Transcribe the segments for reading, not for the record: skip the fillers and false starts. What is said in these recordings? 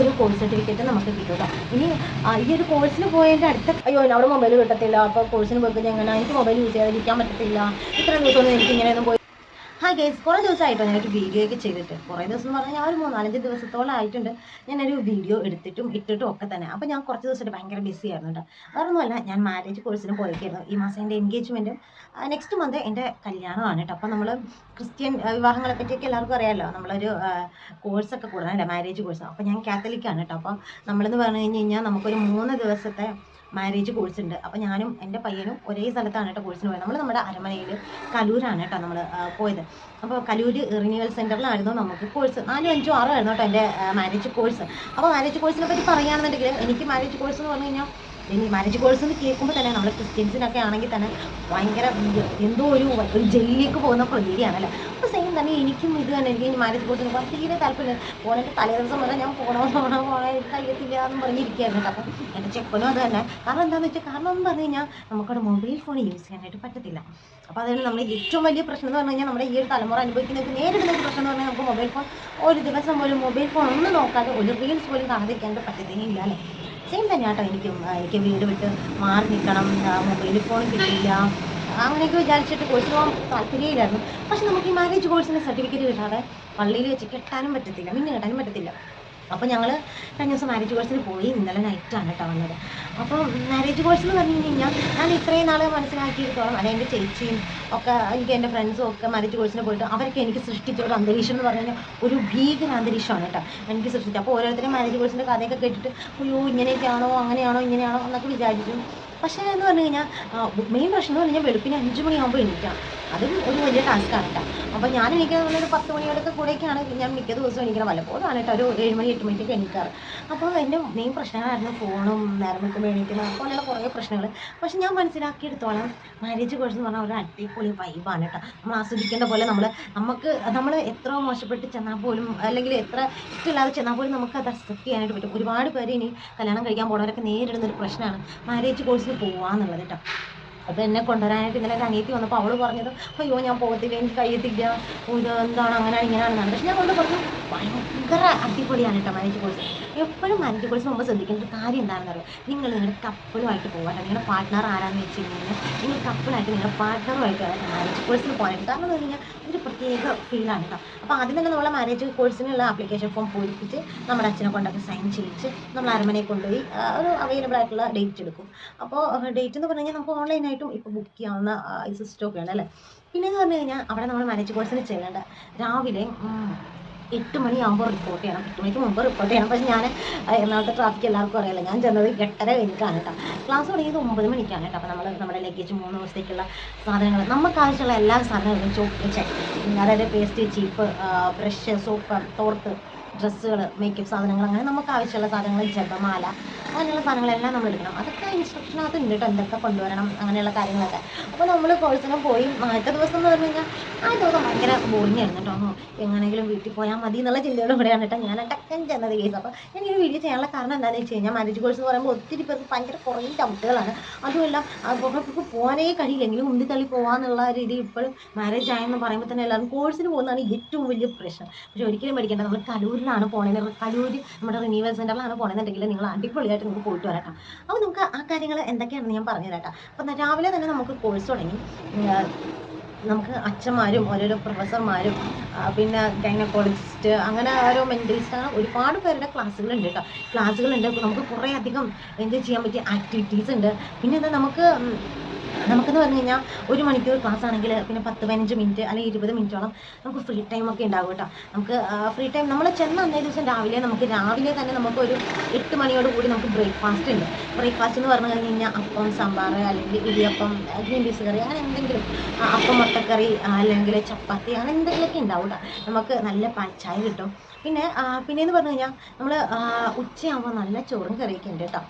ഒരു course certificate നമുക്ക് കിട്ടും കേട്ടോ. ഇനി ഈ ഒരു കോഴ്സിന് പോയതിൻ്റെ അടുത്ത അയ്യോ അവിടെ മൊബൈൽ കിട്ടത്തില്ല, അപ്പോൾ കോഴ്സിന് പോയി എങ്ങനെ എനിക്ക് മൊബൈൽ യൂസ് ചെയ്യാതിരിക്കാൻ പറ്റത്തില്ല, ഇത്രയും ദിവസമൊന്നും എനിക്ക് ഇങ്ങനെയൊന്നും പോയി. ഗൈസ്, കുറേ ദിവസമായിട്ടോ ഞാനൊരു വീഡിയോ ഒക്കെ ചെയ്തിട്ട്. കുറേ ദിവസം എന്ന് പറഞ്ഞാൽ ഞാൻ ഒരു 3-4 ദിവസത്തോളം ആയിട്ടുണ്ട് ഞാനൊരു വീഡിയോ എടുത്തിട്ടും ഇട്ടിട്ടും ഒക്കെ തന്നെ. അപ്പോൾ ഞാൻ കുറച്ച് ദിവസമായിട്ട് ഭയങ്കര ബിസി ആയിരുന്നു കേട്ടോ. അതൊന്നുമല്ല, ഞാൻ മാരേജ് കോഴ്സിന് പോയിരിക്കുന്നു. ഈ മാസം എൻ്റെ എൻഗേജ്മെൻറ്റും നെക്സ്റ്റ് മന്ത് എൻ്റെ കല്യാണമാണ് കേട്ടോ. അപ്പോൾ നമ്മൾ ക്രിസ്ത്യൻ വിവാഹങ്ങളെ പറ്റിയൊക്കെ എല്ലാവർക്കും അറിയാമല്ലോ. നമ്മളൊരു കോഴ്സൊക്കെ കൂടണമല്ലേ, മാരേജ് കോഴ്സ്. അപ്പോൾ ഞാൻ കാത്തലിക്കാണ് കേട്ടോ. അപ്പോൾ നമ്മളെന്ന് പറഞ്ഞു കഴിഞ്ഞാൽ നമുക്കൊരു 3 ദിവസത്തെ മാരേജ് കോഴ്സ് ഉണ്ട്. അപ്പോൾ ഞാനും എൻ്റെ പയ്യനും ഒരേ സ്ഥലത്താണ് കേട്ടോ കോഴ്സിന് പോയത്. നമ്മുടെ അരമനയിൽ കലൂരാണ് കേട്ടോ നമ്മൾ പോയത്. അപ്പോൾ കലൂർ റിന്യൂവൽ സെൻറ്ററിലായിരുന്നു നമുക്ക് കോഴ്സ്. 4, 5, 6 ആയിരുന്നു കേട്ടോ എൻ്റെ മാരേജ് കോഴ്സ്. അപ്പോൾ മാരേജ് കോഴ്സിനെ പറ്റി പറയുകയാണെന്നുണ്ടെങ്കിൽ എനിക്ക് മാരേജ് കോഴ്സ് എന്ന് പറഞ്ഞു കഴിഞ്ഞാൽ ഇനി മാരേജ് കോഴ്സ് എന്ന് കേൾക്കുമ്പോൾ തന്നെ നമ്മൾ ക്രിസ്ത്യൻസിനൊക്കെ ആണെങ്കിൽ തന്നെ ഭയങ്കര എന്തോ ഒരു ജയിലിലേക്ക് പോകുന്ന പ്രതീതിയാണല്ലോ. അപ്പോൾ സെയിം തന്നെ എനിക്കും ഇത് തന്നെ. എനിക്ക് മാരേജ് കോഴ്സിന് പോകാൻ തീരെ താല്പര്യം. പോകണമെങ്കിൽ തലേ ദിവസം വരെ ഞാൻ പോകണോ കഴിയത്തില്ല എന്ന് പറഞ്ഞിരിക്കുകയായിരുന്നു കേട്ടോ. അപ്പം എൻ്റെ ചെക്കനും അത് തന്നെ. കാരണം എന്താണെന്ന് വെച്ചാൽ കാരണം എന്ന് പറഞ്ഞു കഴിഞ്ഞാൽ നമുക്കവിടെ മൊബൈൽ ഫോൺ യൂസ് ചെയ്യാനായിട്ട് പറ്റത്തില്ല. അപ്പോൾ അതായത് നമ്മൾ ഏറ്റവും വലിയ പ്രശ്നം എന്ന് പറഞ്ഞു കഴിഞ്ഞാൽ നമ്മുടെ ഈ ഒരു തലമുറ അനുഭവിക്കുന്നത് നേരിടുന്ന ഒരു പ്രശ്നം എന്ന് പറഞ്ഞാൽ നമുക്ക് മൊബൈൽ ഫോൺ ഒരു ദിവസം പോലും മൊബൈൽ ഫോൺ ഒന്നും നോക്കാതെ ഒരു റീൽസ് പോലും കാണാതിരിക്കാനായിട്ട് പറ്റത്തില്ല അല്ലേ. സെയിം തന്നെ കേട്ടോ. എനിക്ക് വീട് വിട്ട് മാറി നിൽക്കണം, മൊബൈൽ ഫോൺ കിട്ടില്ല, അങ്ങനെയൊക്കെ വിചാരിച്ചിട്ട് കോഴ്സിന് പോകാൻ താല്പര്യമില്ലായിരുന്നു. പക്ഷെ നമുക്ക് ഈ മാരേജ് കോഴ്സിന് സർട്ടിഫിക്കറ്റ് കിട്ടാതെ പള്ളിയിൽ വെച്ച് കെട്ടാനും പറ്റത്തില്ല, കെട്ടാനും പറ്റത്തില്ല. അപ്പോൾ ഞങ്ങൾ കഴിഞ്ഞ ദിവസം മാരേജ് കോഴ്സിന് പോയി. ഇന്നലെ നൈറ്റാണ് കേട്ടോ വന്നത്. അപ്പോൾ മാരേജ് കോഴ്സ് എന്ന് പറഞ്ഞു കഴിഞ്ഞാൽ ഞാൻ ഇത്രയും നാൾ മനസ്സിലാക്കിയെടുത്തോളം അല്ലെ എൻ്റെ ചേച്ചിയും ഒക്കെ എനിക്ക് എൻ്റെ ഫ്രണ്ട്സും ഒക്കെ മാരേജ് കോഴ്സിന് പോയിട്ട് അവരൊക്കെ എനിക്ക് സൃഷ്ടിച്ച ഒരു അന്തരീക്ഷം എന്ന് പറഞ്ഞു കഴിഞ്ഞാൽ ഒരു ഭീകര അന്തരീക്ഷമാണ് കേട്ടോ എനിക്ക് സൃഷ്ടിച്ചത്. അപ്പോൾ ഓരോരുത്തരും മാരേജ് കോഴ്സിൻ്റെ കഥയൊക്കെ കേട്ടിട്ട് അയ്യോ ഇങ്ങനെയൊക്കെയാണോ അങ്ങനെയാണോ ഇങ്ങനെയാണോ എന്നൊക്കെ വിചാരിച്ചു. പക്ഷേ എന്ന് പറഞ്ഞു കഴിഞ്ഞാൽ മെയിൻ പ്രശ്നം എന്ന് പറഞ്ഞു കഴിഞ്ഞാൽ വെളുപ്പിന് 5 മണിയാകുമ്പോൾ എണീക്കാം. അതും ഒരു വലിയ ടാസ്ക്കാണ് കേട്ടോ. അപ്പോൾ ഞാൻ എണീക്കുന്നത് ഒരു 10 മണിയോടൊക്കെ കൂടെയൊക്കെയാണ് ഞാൻ മിക്ക ദിവസവും എണീക്കണം. വല്ലപ്പോഴും ആണ് കേട്ടോ ഒരു 7 മണി 8 മണിക്കൊക്കെ എണീക്കാറ്. അപ്പോൾ എൻ്റെ മെയിൻ പ്രശ്നങ്ങളായിരുന്നു ഫോണും നേരം വെക്കുമ്പോൾ എണീക്കുന്നത് അതുപോലെയുള്ള കുറേ പ്രശ്നങ്ങൾ. പക്ഷെ ഞാൻ മനസ്സിലാക്കിയെടുത്തോളം മാരേജ് കോഴ്സ് എന്ന് പറഞ്ഞാൽ ഒരു അടിപൊളി വൈബാണ് കേട്ടോ. നമ്മൾ ആസ്വദിക്കേണ്ട പോലെ നമ്മൾ എത്ര മോശപ്പെട്ട് ചെന്നാൽ പോലും അല്ലെങ്കിൽ എത്ര ഇഷ്ടമില്ലാതെ ചെന്നാൽ പോലും നമുക്ക് അത് അക്സെപ്റ്റ് ചെയ്യാനായിട്ട് പറ്റും. ഒരുപാട് പേര് ഇനി കല്യാണം കഴിക്കാൻ പോകുന്നവരൊക്കെ നേരിടുന്നൊരു പ്രശ്നമാണ് മാരേജ് കോഴ്സിന് പോവാന്നുള്ളത് കേട്ടോ. അപ്പോൾ എന്നെ കൊണ്ടുവരാനായിട്ട് ഇന്നലെ ഒരു അനിയത്തി വന്നപ്പോൾ അവൾ പറഞ്ഞത് അയ്യോ ഞാൻ പോകത്തില്ല, എനിക്ക് കഴിയത്തില്ല, ഇത് എന്താണ് അങ്ങനെയാണ് ഇങ്ങനെയാണെന്നാണ്. പക്ഷെ ഞാൻ കൊണ്ട് പറഞ്ഞു ഭയങ്കര അടിപൊളിയാണ് കേട്ടോ മാരേജ് കോഴ്സ്. എപ്പോഴും മാരേജ് കോഴ്സിന് മുമ്പ് ശ്രദ്ധിക്കേണ്ട ഒരു കാര്യം എന്താണെന്ന് അറിയാം. നിങ്ങൾ നിങ്ങളുടെ കപ്പിളുമായിട്ട് പോകാൻ നിങ്ങളുടെ പാർട്ട്ണർ ആരാന്ന് വെച്ച് കഴിഞ്ഞാൽ നിങ്ങൾ കപ്പിളായിട്ട് നിങ്ങളുടെ പാർട്ട്ണറുമായിട്ട് മാരേജ് കോഴ്സിന് പോകാനായിട്ട്. കാരണം എന്ന് പറഞ്ഞു കഴിഞ്ഞാൽ ഒരു പ്രത്യേക ഫീലാണ് കേട്ടോ. അപ്പോൾ ആദ്യം തന്നെ നമ്മളെ മാരേജ് കോഴ്സിനുള്ള ആപ്ലിക്കേഷൻ ഫോം പൂരിപ്പിച്ച് നമ്മുടെ അച്ഛനെ കൊണ്ടൊക്കെ സൈൻ ചെയ്യിച്ച് നമ്മൾ അരമനയിൽ കൊണ്ടുപോയി ഒരു അവൈലബിൾ ആയിട്ടുള്ള ഡേറ്റ് എടുക്കും. അപ്പോൾ ഡേറ്റ് എന്ന് പറഞ്ഞു കഴിഞ്ഞാൽ നമുക്ക് ഓൺലൈനായിട്ടും ഇപ്പോൾ ബുക്ക് ചെയ്യാവുന്ന ഈ സിസ്റ്റമൊക്കെയാണ് അല്ലേ. പിന്നെയെന്ന് പറഞ്ഞു കഴിഞ്ഞാൽ അവിടെ നമ്മൾ മാരേജ് കോഴ്സിന് ചെല്ലേണ്ട രാവിലെ 8 മണിയാകുമ്പോൾ റിപ്പോർട്ട് ചെയ്യണം. 8 മണിക്ക് മുമ്പ് റിപ്പോർട്ട് ചെയ്യണം. പക്ഷേ ഞാൻ എറണാകുളത്തെ ട്രാഫിക് എല്ലാവർക്കും അറിയില്ല. ഞാൻ ചെന്നത് 8:30 കഴിഞ്ഞിട്ടാണ് കേട്ടോ. ക്ലാസ് തുടങ്ങിയത് 9 മണിക്കാണ് കേട്ടോ. അപ്പോൾ നമ്മുടെ ലഗേജ് 3 ദിവസത്തേക്കുള്ള സാധനങ്ങൾ നമുക്ക് ആവശ്യമുള്ള എല്ലാ സാധനങ്ങളും ചോക്ലേറ്റ്, അതായത് പേസ്റ്റ്, ചീപ്പ്, ബ്രഷ്, സോപ്പ്, തോർത്ത്, ഡ്രസ്സുകൾ, മേക്കപ്പ് സാധനങ്ങൾ, അങ്ങനെ നമുക്ക് ആവശ്യമുള്ള സാധനങ്ങൾ, ജപമാല, അങ്ങനെയുള്ള സാധനങ്ങളെല്ലാം നമ്മൾ എടുക്കണം. അതൊക്കെ ഇൻസ്ട്രക്ഷനകത്ത് ഉണ്ട് കേട്ടോ, എന്തൊക്കെ കൊണ്ടുവരണം അങ്ങനെയുള്ള കാര്യങ്ങളൊക്കെ. അപ്പോൾ നമ്മൾ കോഴ്സിന് പോയി ആദ്യത്തെ ദിവസം എന്ന് പറഞ്ഞു കഴിഞ്ഞാൽ ആ ദിവസം ഭയങ്കര ബോറിംഗ് ആയിരുന്നു കേട്ടോ. എങ്ങനെയെങ്കിലും വീട്ടിൽ പോയാൽ മതി എന്നുള്ള ചിന്തയോട് കൂടെയാണ് കേട്ടോ ഞാൻ ടക്കൻ ചെന്നത് കേസ്. അപ്പോൾ ഞാൻ ഈ വീഡിയോ ചെയ്യാനുള്ള കാരണം എന്താണെന്ന് വെച്ച് കഴിഞ്ഞാൽ മാരേജ് കോഴ്സ് എന്ന് പറയുമ്പോൾ ഒത്തിരി പേർക്ക് ഭയങ്കര കുറേ ഡൗട്ടുകളാണ്. അതുമല്ല കുറേ പേർക്ക് പോകാനേ കഴിയില്ലെങ്കിലും ഉന്തി തള്ളി പോകാമെന്നുള്ള രീതി ഇപ്പോഴും മാരേജ് ആയെന്ന് പറയുമ്പോൾ തന്നെ എല്ലാവരും കോഴ്സിന് പോകുന്നതാണ് ഏറ്റവും വലിയ പ്രശ്നം. പക്ഷേ ഒരിക്കലും പഠിക്കേണ്ട, നമ്മൾ കലൂരിലാണ് പോകണത്. കലൂർ നമ്മുടെ റിന്യൂവൽ സെൻറ്ററിലാണ് പോകണമെന്നുണ്ടെങ്കിൽ നിങ്ങൾ അടിപൊളിയായിട്ട് നിങ്ങൾക്ക് പോയിട്ട് വരാം. അപ്പോൾ നമുക്ക് ആ കാര്യങ്ങൾ എന്തൊക്കെയാണെന്ന് ഞാൻ പറഞ്ഞു തരാം. അപ്പം രാവിലെ തന്നെ നമുക്ക് കോഴ്സ് തുടങ്ങി. നമുക്ക് അച്ഛന്മാരും ഓരോരോ പ്രൊഫസർമാരും പിന്നെ ഗൈനക്കോളജിസ്റ്റ് അങ്ങനെ ഓരോ മെൻ്റലിസ്റ്റ് അങ്ങനെ ഒരുപാട് പേരുടെ ക്ലാസ്സുകളുണ്ട് കേട്ടോ. ക്ലാസ്സുകളുണ്ട്. നമുക്ക് കുറേ അധികം എൻജോയ് ചെയ്യാൻ പറ്റിയ ആക്ടിവിറ്റീസ് ഉണ്ട്. പിന്നെ എന്താ നമുക്കെന്ന് പറഞ്ഞു കഴിഞ്ഞാൽ 1 മണിക്കൂർ ക്ലാസ് ആണെങ്കിൽ പിന്നെ 10-15 മിനിറ്റ് അല്ലെങ്കിൽ 20 മിനിറ്റോളം നമുക്ക് ഫ്രീ ടൈം ഒക്കെ ഉണ്ടാകും കേട്ടോ. നമുക്ക് ഫ്രീ ടൈം നമ്മൾ ചെന്ന അന്നേ ദിവസം രാവിലെ തന്നെ നമുക്കൊരു 8 മണിയോട് കൂടി നമുക്ക് ബ്രേക്ക്ഫാസ്റ്റ് ഉണ്ട്. ബ്രേക്ക്ഫാസ്റ്റ് എന്ന് പറഞ്ഞു കഴിഞ്ഞാൽ അപ്പം, സാമ്പാർ, അല്ലെങ്കിൽ ഇടിയപ്പം, ഗ്രീൻ പീസ് കറി, അങ്ങനെ എന്തെങ്കിലും, അപ്പം, മുട്ടക്കറി, അല്ലെങ്കിൽ ചപ്പാത്തി, അങ്ങനെ എന്തെങ്കിലുമൊക്കെ ഉണ്ടാവും കേട്ടോ. നമുക്ക് നല്ല പാൽച്ചായ കിട്ടും. പിന്നെയെന്ന് പറഞ്ഞു കഴിഞ്ഞാൽ നമ്മൾ ഉച്ചയാകുമ്പോൾ നല്ല ചോറും കറിയൊക്കെ ഉണ്ട് കേട്ടോ.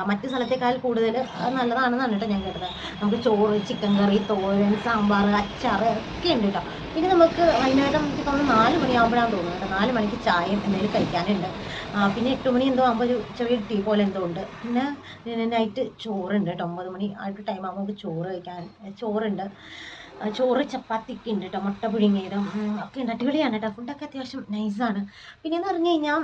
മറ്റു സ്ഥലത്തേക്കാൾ കൂടുതൽ നല്ലതാണെന്നാണ് കേട്ടോ ഞാൻ കേട്ടത്. നമുക്ക് ചോറ്, ചിക്കൻ കറി, തോരൻ, സാമ്പാർ, അച്ചാർ ഒക്കെ ഉണ്ട് കേട്ടോ. പിന്നെ നമുക്ക് വൈകുന്നേരം എനിക്ക് തോന്നുന്നു 4 മണിയാകുമ്പോഴാണ് തോന്നുന്നത് കേട്ടോ. 4 മണിക്ക് ചായയും എന്തെങ്കിലും കഴിക്കാനുണ്ട്. പിന്നെ 8 മണി എന്തോ ആകുമ്പോൾ ഒരു ചെറിയ ടീ പോലെ എന്തോ ഉണ്ട്. പിന്നെ നൈറ്റ് ചോറുണ്ട് കേട്ടോ. 9 മണി ആ ഒരു ടൈം ആകുമ്പോൾ നമുക്ക് ചോറ് കഴിക്കാൻ ചോറുണ്ട്. ചോറ്, ചപ്പാത്തിയൊക്കെ ഉണ്ട് കേട്ടോ. മുട്ട പുഴുങ്ങിയതും ഒക്കെ ഉണ്ട്. അടിപൊളിയാണ് കേട്ടോ. ഫുഡൊക്കെ അത്യാവശ്യം നൈസാണ്. പിന്നെയെന്ന് പറഞ്ഞു കഴിഞ്ഞാൽ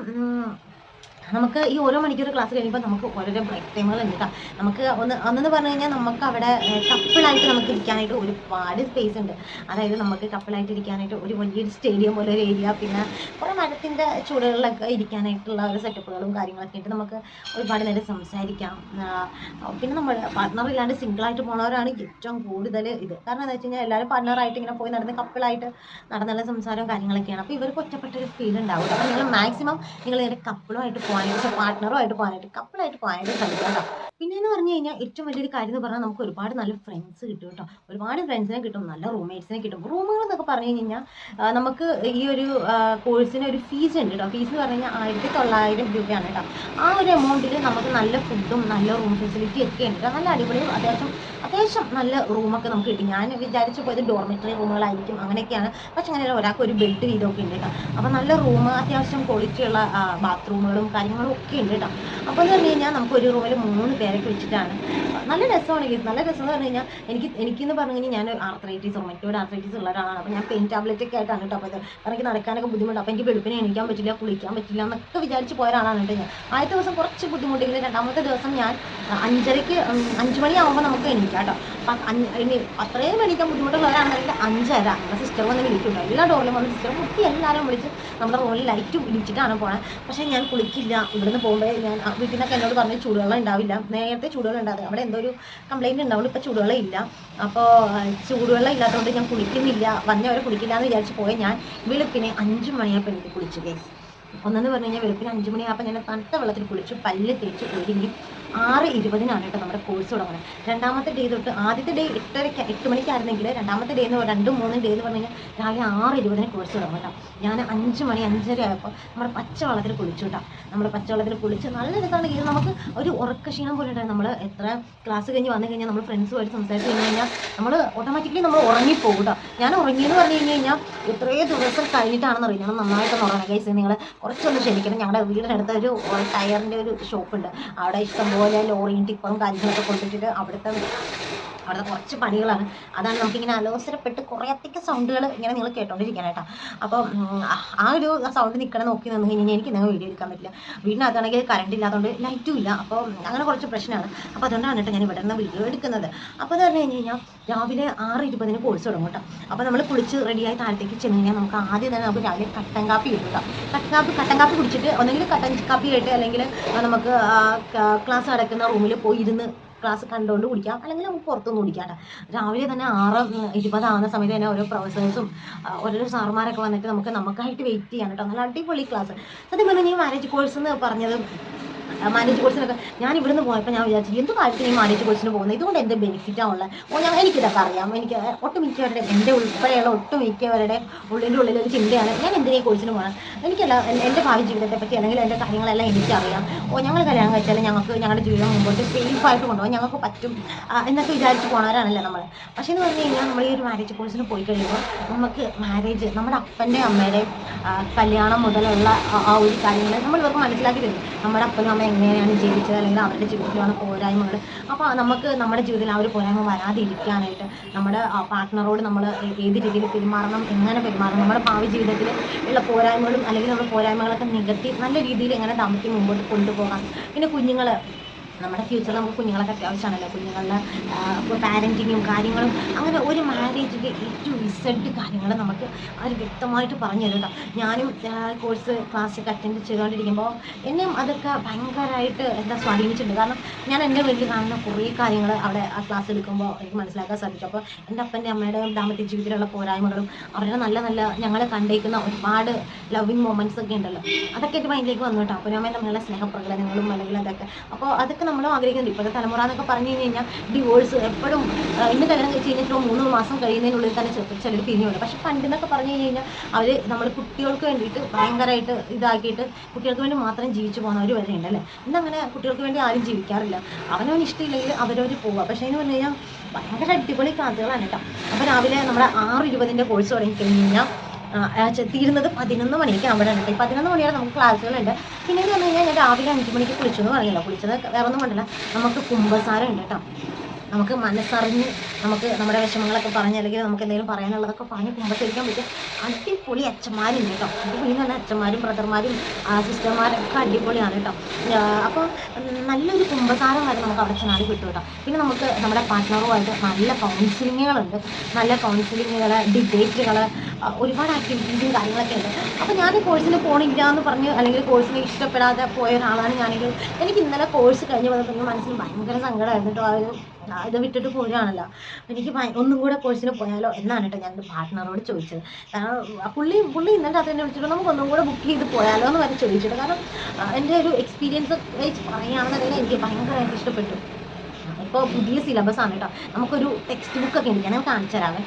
നമുക്ക് ഈ ഓരോ മണിക്കൂർ ക്ലാസ് കഴിയുമ്പോൾ നമുക്ക് ഓരോരോ ബ്രേക്ക് ടൈമുകളുണ്ട് കേട്ടോ. നമുക്ക് ഒന്നെന്ന് പറഞ്ഞു കഴിഞ്ഞാൽ നമുക്ക് അവിടെ കപ്പിളായിട്ട് നമുക്ക് ഇരിക്കാനായിട്ട് ഒരുപാട് സ്പേസ് ഉണ്ട്. അതായത് നമുക്ക് കപ്പിളായിട്ട് ഇരിക്കാനായിട്ട് ഒരു വലിയൊരു സ്റ്റേഡിയം പോലെ ഒരു ഏരിയ, പിന്നെ കുറേ മരത്തിൻ്റെ ചുവടുകളിലൊക്കെ ഇരിക്കാനായിട്ടുള്ള ഒരു സെറ്റപ്പുകളും കാര്യങ്ങളൊക്കെ ഉണ്ട്. നമുക്ക് ഒരുപാട് നേരം സംസാരിക്കാം. പിന്നെ നമ്മൾ പാർട്ട്ണർ ഇല്ലാണ്ട് സിംഗിളായിട്ട് പോണവരാണ് ഏറ്റവും കൂടുതൽ ഇത്. കാരണം എന്താ വെച്ച് കഴിഞ്ഞാൽ എല്ലാവരും പാർട്ട്ണറായിട്ട് ഇങ്ങനെ പോയി നടന്ന് കപ്പിളായിട്ട് നടന്നുള്ള സംസാരവും കാര്യങ്ങളൊക്കെയാണ്. അപ്പോൾ ഇവർക്ക് ഒറ്റപ്പെട്ടൊരു ഫീൽ ഉണ്ടാവും. അപ്പോൾ നിങ്ങൾ മാക്സിമം നിങ്ങൾ നേരെ കപ്പിളുമായിട്ട് പോകാനായിട്ട്, പാർട്ട്ണറുമായിട്ട് പോകാനായിട്ട്, കപ്പിളായിട്ട് പോകാനായിട്ട് ശ്രമിക്കുക കേട്ടോ. പിന്നെയെന്ന് പറഞ്ഞു കഴിഞ്ഞാൽ ഏറ്റവും വലിയൊരു കാര്യം എന്ന് പറഞ്ഞാൽ നമുക്ക് ഒരുപാട് നല്ല ഫ്രണ്ട്സ് കിട്ടും കേട്ടോ. ഒരുപാട് ഫ്രണ്ട്സിനെ കിട്ടും, നല്ല റൂംമേറ്റ്സിനെ കിട്ടും. റൂമുകൾ എന്നൊക്കെ പറഞ്ഞു കഴിഞ്ഞാൽ നമുക്ക് ഈ ഒരു കോഴ്സിന് ഒരു ഫീസ് ഉണ്ട് കേട്ടോ. ഫീസ് എന്ന് പറഞ്ഞു കഴിഞ്ഞാൽ 1900 രൂപയാണ് കേട്ടോ. ആ ഒരു എമൗണ്ടിൽ നമുക്ക് നല്ല ഫുഡും നല്ല റൂം ഫെസിലിറ്റി ഒക്കെ ഉണ്ട്. നല്ല അടിപൊളി അത്യാവശ്യം നല്ല റൂമൊക്കെ നമുക്ക് കിട്ടും. ഞാൻ വിചാരിച്ചു പോയത് ഡോർമെറ്ററി റൂമുകളായിരിക്കും, അങ്ങനെയൊക്കെയാണ്. പക്ഷെ അങ്ങനെയല്ല, ഒരാൾക്ക് ഒരു ബെഡ് വീതമൊക്കെ ഉണ്ട് കേട്ടോ. അപ്പോൾ നല്ല റൂം, അത്യാവശ്യം ക്വാളിറ്റിയുള്ള ബാത്റൂമുകളും കാര്യങ്ങളും ഒക്കെ ഉണ്ട് കേട്ടോ. അപ്പോൾ എന്ന് പറഞ്ഞു കഴിഞ്ഞാൽ നമുക്ക് ഒരു റൂമിൽ 3 പേരൊക്കെ വെച്ചിട്ടാണ്. നല്ല രസമാണ്. നല്ല രസം എന്ന് പറഞ്ഞു കഴിഞ്ഞാൽ എനിക്കെന്ന് പറഞ്ഞു കഴിഞ്ഞാൽ ഞാൻ ആർത്രൈറ്റിസ്, റൊമറ്റോയിഡ് ആർത്രൈറ്റിസ് ഉള്ള ഒരാളാണ്. അപ്പോൾ ഞാൻ പെയിൻ ടാബ്ലറ്റ് ഒക്കെ ആയിട്ടാണ് കേട്ടോ. അപ്പോൾ കാരണം എനിക്ക് നടക്കാനൊക്കെ ബുദ്ധിമുട്ട്. അപ്പോൾ എനിക്ക് വെളുപ്പിനെ എണീക്കാൻ പറ്റില്ല, കുളിക്കാൻ പറ്റില്ല എന്നൊക്കെ വിചാരിച്ച് പോയ ഒരാളാണ് കേട്ടോ ഞാൻ. ആദ്യത്തെ ദിവസം കുറച്ച് ബുദ്ധിമുട്ടെങ്കിലും രണ്ടാമത്തെ ദിവസം ഞാൻ 5 മണിയാകുമ്പോൾ നമുക്ക് എണീക്കാം കേട്ടോ. അപ്പം ഇനി അത്രയും എണീക്കാൻ ബുദ്ധിമുട്ടുള്ളവരാണെന്നുണ്ടെങ്കിൽ 5:30 നമ്മുടെ സിസ്റ്റർ വന്ന് വിളിക്കുന്നുണ്ട്. എല്ലാ ഡോറിലും വന്ന് സിസ്റ്റർ കുട്ടി എല്ലാവരും വിളിച്ച് നമ്മുടെ റൂമിൽ ലൈറ്റ് വിളിച്ചിട്ടാണ് പോണത്. പക്ഷേ ഞാൻ കുളിക്കില്ല. ഇവിടുന്ന് പോകുമ്പോൾ ഞാൻ വീട്ടിൽ നിന്നൊക്കെ എന്നോട് പറഞ്ഞ് ചൂടുവെള്ളം ഉണ്ടാവില്ല. നേരത്തെ ചൂടുവെള്ളം ഉണ്ടാകും, അവിടെ എന്തോ ഒരു കംപ്ലയിൻറ്റ് ഉണ്ടാവുള്ളൂ. ഇപ്പോൾ ചൂടുവെള്ളം ഇല്ല. അപ്പോൾ ചൂടുവെള്ളം ഇല്ലാത്തതുകൊണ്ട് ഞാൻ കുളിക്കുന്നില്ല, വന്നവരെ കുളിക്കില്ല എന്ന് വിചാരിച്ച് പോയി. ഞാൻ വെളുപ്പിനെ 5 മണിയായപ്പോൾ എനിക്ക് കുളിച്ചു ഗൈസ്. ഒന്നെന്ന് പറഞ്ഞു കഴിഞ്ഞാൽ വെളുപ്പിന് 5 മണിയായപ്പോൾ ഞാൻ തണുത്ത വെള്ളത്തിൽ കുളിച്ചു, പല്ല് തേച്ച് ഒരുങ്ങി. 6:20 കേട്ടോ നമ്മുടെ കോഴ്സ് തുടങ്ങുന്നത്. രണ്ടാമത്തെ ഡേ തൊട്ട് ആദ്യത്തെ ഡേ 8 മണിക്കായിരുന്നെങ്കിൽ രണ്ടാമത്തെ ഡേ എന്ന് 2-3 ഡേ എന്ന് പറഞ്ഞു കഴിഞ്ഞാൽ രാവിലെ 6:20 കോഴ്സ് തുടങ്ങും കേട്ടോ. ഞാൻ 5 മണി 5:30 ആയപ്പോൾ നമ്മുടെ പച്ചവെള്ളത്തിൽ കുളിച്ചു കേട്ടോ. നമ്മുടെ പച്ചവെള്ളത്തിൽ കുളിച്ച് നല്ല രസമാണ്. ഇത് നമുക്ക് ഒരു ഉറക്കക്ഷീണം പോലെ ഉണ്ടായി. നമ്മൾ എത്ര ക്ലാസ് കഴിഞ്ഞ് വന്നു കഴിഞ്ഞാൽ നമ്മൾ ഫ്രണ്ട്സുമായിട്ട് സംസാരിച്ച് കഴിഞ്ഞ് കഴിഞ്ഞാൽ നമ്മൾ ഓട്ടോമാറ്റിക്കലി നമ്മൾ ഉറങ്ങിപ്പോകും കേട്ടോ. ഞാൻ ഉറങ്ങിയെന്ന് പറഞ്ഞു കഴിഞ്ഞാൽ എത്രയോ ദിവസം കഴിഞ്ഞിട്ടാണെന്ന് അറിയാം. ഞാൻ നന്നായിട്ടൊന്ന് ഉറങ്ങണം ഗൈസ്. നിങ്ങൾ കുറച്ചൊന്ന് ക്ഷമിക്കണം. ഞങ്ങളുടെ വീടിനടുത്ത ഒരു ടയറിൻ്റെ ഒരു ഷോപ്പുണ്ട്. അവിടെ ഇഷ്ടംപോലെ ലോറിയും ടിപ്പറും കാര്യങ്ങളൊക്കെ കൊണ്ടിട്ടിട്ട് അവിടുത്തെ കുറച്ച് പണികളാണ്. അതാണ് നമുക്കിങ്ങനെ അലോസരപ്പെട്ട് കുറേ അധികം സൗണ്ടുകൾ ഇങ്ങനെ നിങ്ങൾ കേട്ടോണ്ടിരിക്കാനായിട്ടാ. അപ്പോൾ ആ ഒരു സൗണ്ട് നിൽക്കണം നോക്കി നിന്ന് കഴിഞ്ഞാൽ എനിക്ക് നിങ്ങൾ വീഡിയോ എടുക്കാൻ പറ്റില്ല. വീടിനകത്താണെങ്കിൽ കറണ്ട് ഇല്ലാത്തതുകൊണ്ട് ലൈറ്റും ഇല്ല. അപ്പോൾ അങ്ങനെ കുറച്ച് പ്രശ്നമാണ്. അപ്പോൾ അതുകൊണ്ടാണ് കേട്ടോ ഞാൻ ഇവിടെ നിന്ന് വീഡിയോ എടുക്കുന്നത്. അപ്പോൾ എന്ന് പറഞ്ഞു കഴിഞ്ഞാൽ രാവിലെ 6:20 കോഴ്സ് തുടങ്ങും കേട്ടോ. അപ്പോൾ നമ്മൾ കുളിച്ച് റെഡിയായി താഴത്തേക്ക് ചെന്ന് കഴിഞ്ഞാൽ നമുക്ക് ആദ്യം തന്നെ നമുക്ക് രാവിലെ കട്ടൻ കാപ്പി കിട്ടും കേട്ടോ. കട്ടൻ കാപ്പി കുടിച്ചിട്ട് ഒന്നെങ്കിൽ കട്ടൻ കാപ്പി ആയിട്ട് അല്ലെങ്കിൽ നമുക്ക് ക്ലാസ് നടക്കുന്ന റൂമിൽ പോയി ഇരുന്ന് ക്ലാസ് കണ്ടുകൊണ്ട് കുടിക്കാം, അല്ലെങ്കിൽ നമുക്ക് പുറത്തുനിന്ന് കുടിക്കാം കേട്ടോ. രാവിലെ തന്നെ 6:20 ആവുന്ന സമയത്ത് തന്നെ ഓരോ പ്രൊഫസേഴ്സും ഓരോരോ സാറുമാരൊക്കെ വന്നിട്ട് നമുക്കായിട്ട് വെയിറ്റ് ചെയ്യാൻ കേട്ടോ. നല്ല അടിപൊളി ക്ലാസ്. സത്യം പറഞ്ഞാൽ ഈ മാരേജ് കോഴ്സ് എന്ന് പറഞ്ഞത്, മാനേജ് കോഴ്സിനൊക്കെ ഞാൻ ഇവിടുന്ന് പോയപ്പോൾ ഞാൻ വിചാരിച്ചു എന്ത് കാര്യത്തിന് ഈ മാനേജ് കോഴ്സിന് പോകുന്നത്, ഇതുകൊണ്ട് എന്ത് ബെനിഫിറ്റാണ് ഉള്ളത്. എനിക്കിതൊക്കെ അറിയാം. എനിക്ക് ഒട്ടുമിക്കവരുടെ, എൻ്റെ ഉൾപ്പെടെയുള്ള ഒട്ടുമിക്കവരുടെ ഉള്ളിൽ ഒരു ചിന്തയാണ് ഞാൻ എന്തിനീ കോഴ്സിന് പോകണം. എനിക്കല്ല എൻ്റെ ഭാവി ജീവിതത്തെ പറ്റി അല്ലെങ്കിൽ എൻ്റെ കാര്യങ്ങളെല്ലാം എനിക്കറിയാം. ഞങ്ങൾ കല്യാണം കഴിച്ചാൽ ഞങ്ങളുടെ ജീവിതം മുമ്പോട്ട് സേഫായിട്ട് കൊണ്ടുപോകാൻ ഞങ്ങൾക്ക് പറ്റും എന്നൊക്കെ വിചാരിച്ച് പോണവരാണല്ലോ നമ്മൾ. പക്ഷേ എന്ന് പറഞ്ഞു കഴിഞ്ഞാൽ നമ്മൾ ഈ ഒരു മാരേജ് കോഴ്സിന് പോയി കഴിയുമ്പോൾ നമുക്ക് മാരേജ് നമ്മുടെ അപ്പൻ്റെ അമ്മയുടെ കല്യാണം മുതലുള്ള ആ ഒരു കാര്യങ്ങൾ നമ്മൾ ഇവർക്ക് മനസ്സിലാക്കി തരും. നമ്മുടെ അപ്പനും അമ്മ എങ്ങനെയാണ് ജീവിച്ചത്, അല്ലെങ്കിൽ അവരുടെ ജീവിതത്തിലാണ് പോരായ്മകൾ. അപ്പോൾ നമുക്ക് നമ്മുടെ ജീവിതത്തിൽ ആ ഒരു പോരായ്മ വരാതിരിക്കാനായിട്ട് നമ്മുടെ പാർട്ട്ണറോട് നമ്മൾ ഏത് രീതിയിൽ പെരുമാറണം, എങ്ങനെ പെരുമാറണം, നമ്മുടെ ഭാവി ജീവിതത്തിൽ ഉള്ള പോരായ്മകളും അല്ലെങ്കിൽ നമ്മുടെ പോരായ്മകളൊക്കെ നികത്തി നല്ല രീതിയിൽ എങ്ങനെ ദാമ്പത്യം മുമ്പോട്ട് കൊണ്ടുപോകാം. പിന്നെ കുഞ്ഞുങ്ങൾ, നമ്മുടെ ഫ്യൂച്ചറിൽ നമുക്ക് കുഞ്ഞുങ്ങളൊക്കെ അത്യാവശ്യമാണല്ലോ. കുഞ്ഞുങ്ങളുടെ പാരൻറ്റിങ്ങും കാര്യങ്ങളും അങ്ങനെ ഒരു മാരേജിൻ്റെ A to Z കാര്യങ്ങൾ നമുക്ക് അവർ വ്യക്തമായിട്ട് പറഞ്ഞു തരും കേട്ടോ. ഞാനും കോഴ്സ് ക്ലാസ്സൊക്കെ അറ്റൻഡ് ചെയ്തുകൊണ്ടിരിക്കുമ്പോൾ എന്നെയും അതൊക്കെ ഭയങ്കരമായിട്ട് സ്വാധീനിച്ചിട്ടുണ്ട്. കാരണം ഞാൻ എൻ്റെ വീട്ടിൽ കാണുന്ന കുറേ കാര്യങ്ങൾ അവിടെ ആ ക്ലാസ് എടുക്കുമ്പോൾ എനിക്ക് മനസ്സിലാക്കാൻ സാധിക്കും. അപ്പോൾ എൻ്റെ അപ്പൻ്റെ അമ്മയുടെയും ദാമ്പത്യ ജീവിതത്തിലുള്ള പോരായ്മകളും അവരുടെ നല്ല നല്ല ഞങ്ങൾ കണ്ടേക്കുന്ന ഒരുപാട് ലവിങ് മൊമെൻറ്റ്സ് ഒക്കെ ഉണ്ടല്ലോ, അതൊക്കെ എൻ്റെ മൈൻഡിലേക്ക് വന്നു കേട്ടോ. അപ്പനും അമ്മയും തമ്മിലുള്ള സ്നേഹപ്രകടനങ്ങളും അല്ലെങ്കിൽ അതൊക്കെ. അപ്പോൾ അതൊക്കെ നമ്മളും ആഗ്രഹിക്കുന്നുണ്ട്. ഇപ്പോഴത്തെ തലമുറ എന്നൊക്കെ പറഞ്ഞു കഴിഞ്ഞാൽ ഡിവോഴ്സ് എപ്പോഴും ഇന്ന് കല്യാണം കഴിച്ച് കഴിഞ്ഞിട്ട് 3 മാസം കഴിയുന്നതിനുള്ളിൽ തന്നെ ചിലർ പിരിഞ്ഞുണ്ട്. പക്ഷെ പണ്ടെന്നൊക്കെ പറഞ്ഞു കഴിഞ്ഞാൽ അവർ നമ്മൾ കുട്ടികൾക്ക് വേണ്ടിയിട്ട് ഭയങ്കരമായിട്ട് ഇതാക്കിയിട്ട് കുട്ടികൾക്ക് വേണ്ടി മാത്രം ജീവിച്ചു പോകുന്നവർ വരെ ഉണ്ടല്ലേ. ഇന്നങ്ങനെ കുട്ടികൾക്ക് വേണ്ടി ആരും ജീവിക്കാറില്ല. അവനവന് ഇഷ്ടമില്ലെങ്കിൽ അവരവർ പോവുക. പക്ഷേ എന്ന് പറഞ്ഞു കഴിഞ്ഞാൽ ഭയങ്കര അടിപൊളി ക്ലാസ്സുകളാണ് കേട്ടോ. അപ്പോൾ രാവിലെ നമ്മുടെ 6:20 കോഴ്സ് തുടങ്ങി കഴിഞ്ഞാൽ തീരുന്നത് 11 മണിക്ക് അവിടെ ഉണ്ട്. 11 മണി വരെ നമുക്ക് ക്ലാസ്സുകളുണ്ട്. പിന്നെ എന്ന് പറഞ്ഞു കഴിഞ്ഞാൽ ഞാൻ രാവിലെ 5 മണിക്ക് കുളിച്ചു എന്ന് പറഞ്ഞല്ലോ. കുളിച്ചത് വേറെ ഒന്നും കൊണ്ടല്ല, നമുക്ക് കുമ്പസാരം ഉണ്ട് കേട്ടോ. നമുക്ക് മനസ്സറിഞ്ഞ് നമുക്ക് നമ്മുടെ വിഷമങ്ങളൊക്കെ പറഞ്ഞ് അല്ലെങ്കിൽ നമുക്ക് എന്തെങ്കിലും പറയാനുള്ളതൊക്കെ പറഞ്ഞ് കുമ്പസരിക്കാൻ പറ്റും അടിപൊളി അച്ഛന്മാരുണ്ട് കേട്ടോ. അടിപൊളി എന്ന് പറഞ്ഞാൽ അച്ഛന്മാരും ബ്രദർമാരും സിസ്റ്റർമാരൊക്കെ അടിപൊളിയാണ് കേട്ടോ. അപ്പോൾ നല്ലൊരു കുമ്പസാരം വരെ നമുക്ക് അവിടെ ചെന്നാൽ കിട്ടും കേട്ടോ. പിന്നെ നമുക്ക് നമ്മുടെ പാർട്ട്ണറുമായിട്ട് നല്ല കൗൺസിലിങ്ങുകളുണ്ട്, നല്ല കൗൺസിലിങ്ങുകൾ, ഡിബേറ്റുകൾ, ഒരുപാട് ആക്ടിവിറ്റീസും കാര്യങ്ങളൊക്കെ ഉണ്ട്. അപ്പോൾ ഞാൻ കോഴ്സിന് പോകണില്ല എന്ന് പറഞ്ഞ് അല്ലെങ്കിൽ കോഴ്സിനെ ഇഷ്ടപ്പെടാതെ പോയ ഒരാളാണ് ഞാനൊരു. എനിക്ക് ഇന്നലെ കോഴ്സ് കഴിഞ്ഞ് വന്നപ്പോൾ മനസ്സിന് ഭയങ്കര സങ്കടമായിരുന്നു കേട്ടോ. ഇത് വിട്ടിട്ട് പോരുകയാണല്ലോ. എനിക്ക് ഒന്നും കൂടെ കോഴ്സിന് പോയാലോ എന്നാണ് കേട്ടോ ഞാൻ പാർട്ട്ണറോട് ചോദിച്ചത്. കാരണം പുള്ളി ഇന്നലെ അത് തന്നെ വിളിച്ചിട്ട് നമുക്ക് ഒന്നും കൂടെ ബുക്ക് ചെയ്ത് പോയാലോ എന്ന് വരെ ചോദിച്ചിട്ട്. കാരണം എൻ്റെ ഒരു എക്സ്പീരിയൻസ് വെച്ച് പറയുകയാണെന്നുണ്ടെങ്കിൽ എനിക്ക് ഭയങ്കരമായിട്ട് ഇഷ്ടപ്പെട്ടു. ഇപ്പോൾ പുതിയ സിലബസാണ് കേട്ടോ. നമുക്കൊരു ടെക്സ്റ്റ് ബുക്കൊക്കെ ഉണ്ട്, ഞാൻ കാണിച്ചു തരാമേ.